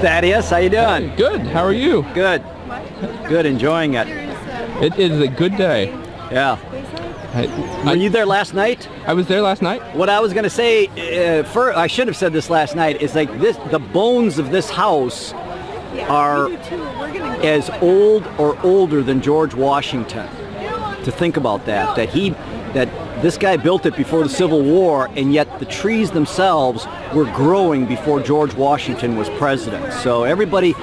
Thaddeus, how you doing? Hey, good. How are you? Good. Good, enjoying it. It is a good day. Yeah. Were you there last night? I was there last night. What I was going to say, I should have said this last night, is like this: the bones of this house are as old or older than George Washington. To think about that this guy built it before the Civil War, and yet the trees themselves were growing before George Washington was president. So everybody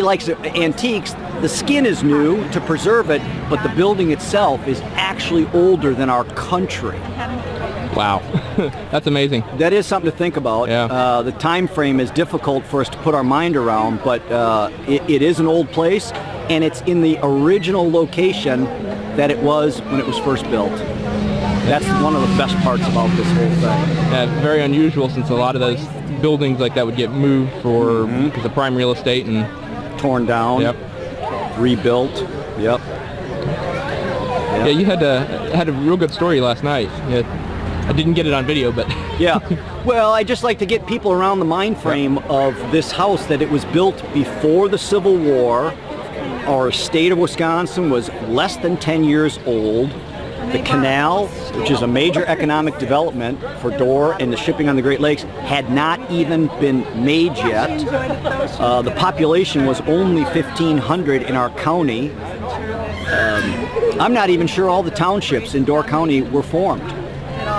likes antiques. The skin is new to preserve it, but the building itself is actually older than our country. Wow. That's amazing. That is something to think about. Yeah. The time frame is difficult for us to put our mind around, but it is an old place, and it's in the original location that it was when it was first built. That's one of the best parts about this whole thing. Yeah, very unusual, since a lot of those buildings like that would get moved for the prime real estate and torn down. Yep. Rebuilt. Yep. Yeah, you had a real good story last night. Yeah, I didn't get it on video, but yeah. Well, I just like to get people around the mind frame of this house, that it was built before the Civil War. Our state of Wisconsin was less than 10 years old. The canal, which is a major economic development for Dorr and the shipping on the Great Lakes, had not even been made yet. The population was only 1,500 in our county. I'm not even sure all the townships in Dorr County were formed.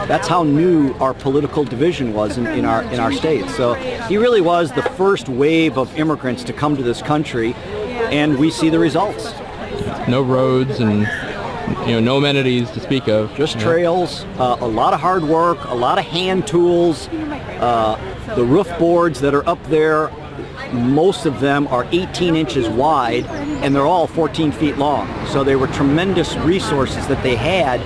That's how new our political division was in our state. So he really was the first wave of immigrants to come to this country, and we see the results. No roads and no amenities to speak of. Just trails, a lot of hard work, a lot of hand tools. The roof boards that are up there, most of them are 18 inches wide, and they're all 14 feet long. So they were tremendous resources that they had,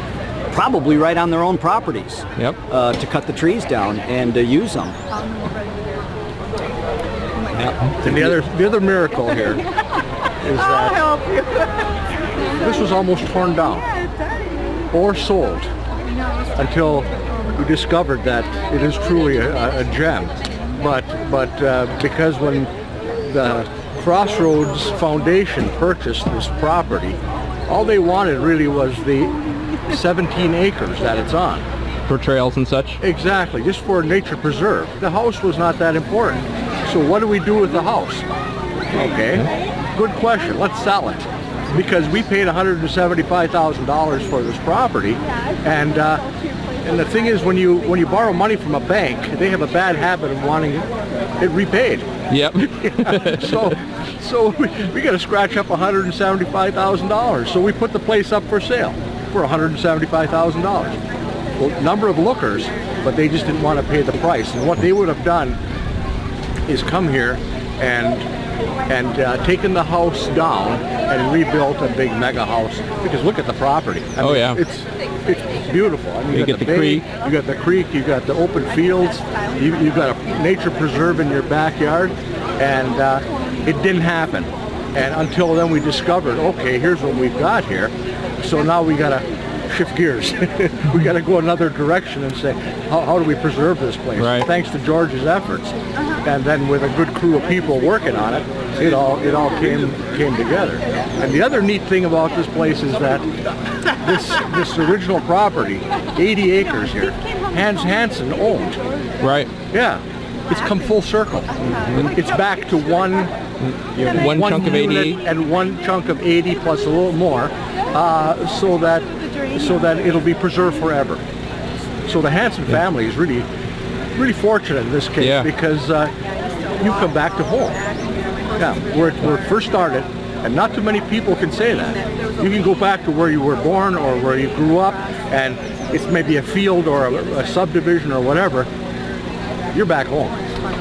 probably right on their own properties. Yep. To cut the trees down and use them. And the other miracle here is that this was almost torn down or sold until we discovered that it is truly a gem. But because when the Crossroads Foundation purchased this property, all they wanted really was the 17 acres that it's on. For trails and such? Exactly, just for a nature preserve. The house was not that important. So what do we do with the house? Okay, good question. Let's sell it. Because we paid $175,000 for this property, and the thing is, when you borrow money from a bank, they have a bad habit of wanting it repaid. Yep. So we got to scratch up $175,000. So we put the place up for sale for $175,000. Well, number of lookers, but they just didn't want to pay the price. And what they would have done is come here and taken the house down and rebuilt a big mega house. Because look at the property. I mean, yeah. It's beautiful. I mean, you get the bay, creek. You got the creek. You got the open fields. You've got a nature preserve in your backyard, and it didn't happen. And until then, we discovered, okay, here's what we've got here. So now we got to shift gears. We got to go another direction and say, how do we preserve this place? Right. Thanks to George's efforts, and then with a good crew of people working on it, it all came together. And the other neat thing about this place is that this original property, 80 acres here, Hanson owned. Right. Yeah, it's come full circle. It's back to one chunk of 80 and one chunk of 80 plus a little more, so that it'll be preserved forever. So the Hanson family is really fortunate in this case, because you come back to home. Yeah, where it first started, and not too many people can say that. You can go back to where you were born or where you grew up, and it's maybe a field or a subdivision or whatever. You're back home.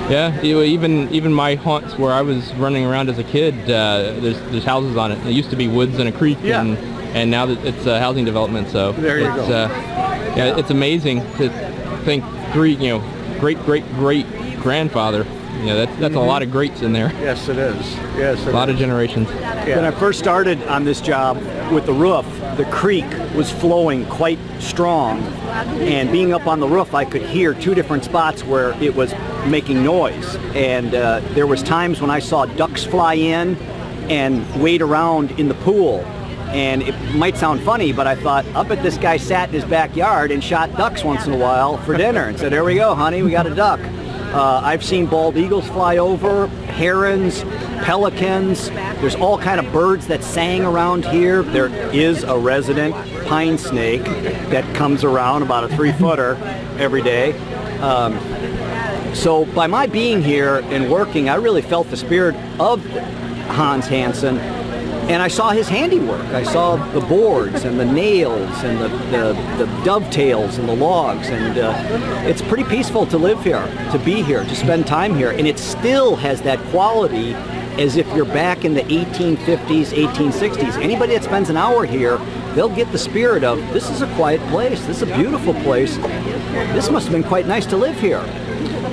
Yeah, even my haunts where I was running around as a kid, there's houses on it. It used to be woods and a creek, and now that it's a housing development. So there you go. It's amazing to think great grandfather that's a lot of greats in there. Yes, it is. Yes, A lot of generations. When I first started on this job with the roof, the creek was flowing quite strong, and being up on the roof, I could hear two different spots where it was making noise. And there was times when I saw ducks fly in and wade around in the pool. And it might sound funny, but I thought, I bet this guy sat in his backyard and shot ducks once in a while for dinner and said, "There we go, honey, we got a duck." I've seen bald eagles fly over, herons, pelicans. There's all kind of birds that sang around here. There is a resident pine snake that comes around, about a 3-footer every day. So by my being here and working, I really felt the spirit of Hans Hanson. And I saw his handiwork. I saw the boards and the nails and the dovetails and the logs. And it's pretty peaceful to live here, to be here, to spend time here. And it still has that quality as if you're back in the 1850s, 1860s. Anybody that spends an hour here, they'll get the spirit of, this is a quiet place. This is a beautiful place. This must have been quite nice to live here.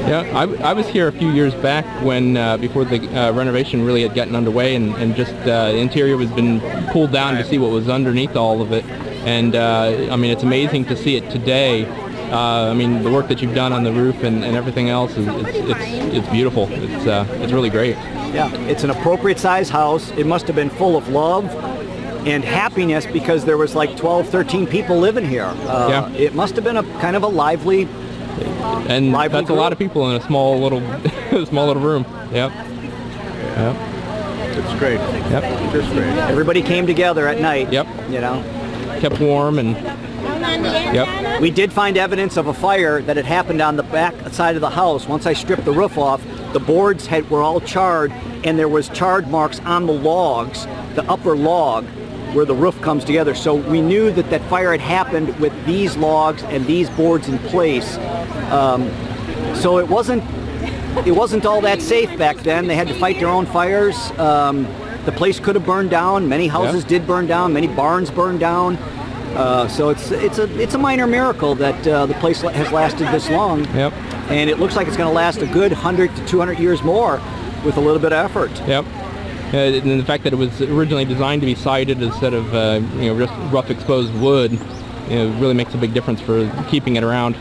Yeah, I was here a few years back when before the renovation really had gotten underway, and just the interior was been pulled down to see what was underneath all of it. And I mean, it's amazing to see it today. I mean, the work that you've done on the roof and everything else it's beautiful. It's really great. Yeah, it's an appropriate size house. It must have been full of love and happiness because there was like 12, 13 people living here. Yeah. It must have been a kind of a lively. And that's a lot of people in a small little room. Yep. Yep. It's great. Yep. Just great. Everybody came together at night. Yep. You know. Kept warm and. Yep. We did find evidence of a fire that had happened on the back side of the house. Once I stripped the roof off, the boards were all charred, and there was charred marks on the logs, the upper log, where the roof comes together. So we knew that that fire had happened with these logs and these boards in place. So it wasn't all that safe back then. They had to fight their own fires. The place could have burned down. Many houses did burn down. Many barns burned down. So it's a minor miracle that the place has lasted this long. Yep. And it looks like it's going to last a good 100 to 200 years more with a little bit of effort. Yep. And the fact that it was originally designed to be sided instead of just rough exposed wood, really makes a big difference for keeping it around.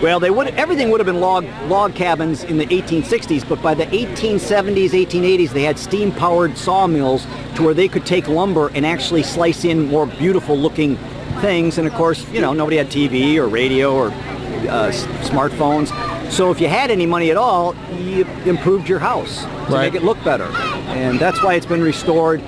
Well, everything would have been log cabins in the 1860s, but by the 1870s, 1880s, they had steam-powered sawmills to where they could take lumber and actually slice in more beautiful-looking things. And of course, nobody had TV or radio or smartphones. So if you had any money at all, you improved your house to make it look better. And that's why it's been restored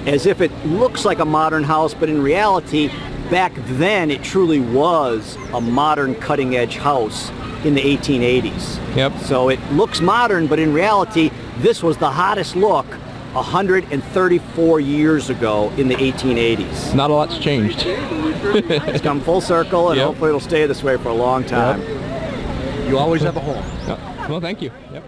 as if it looks like a modern house, but in reality, back then it truly was a modern cutting-edge house in the 1880s. Yep. So it looks modern, but in reality, this was the hottest look 134 years ago in the 1880s. Not a lot's changed. It's come full circle, and hopefully it'll stay this way for a long time. Yep. You always have a home. Well, thank you. Yep.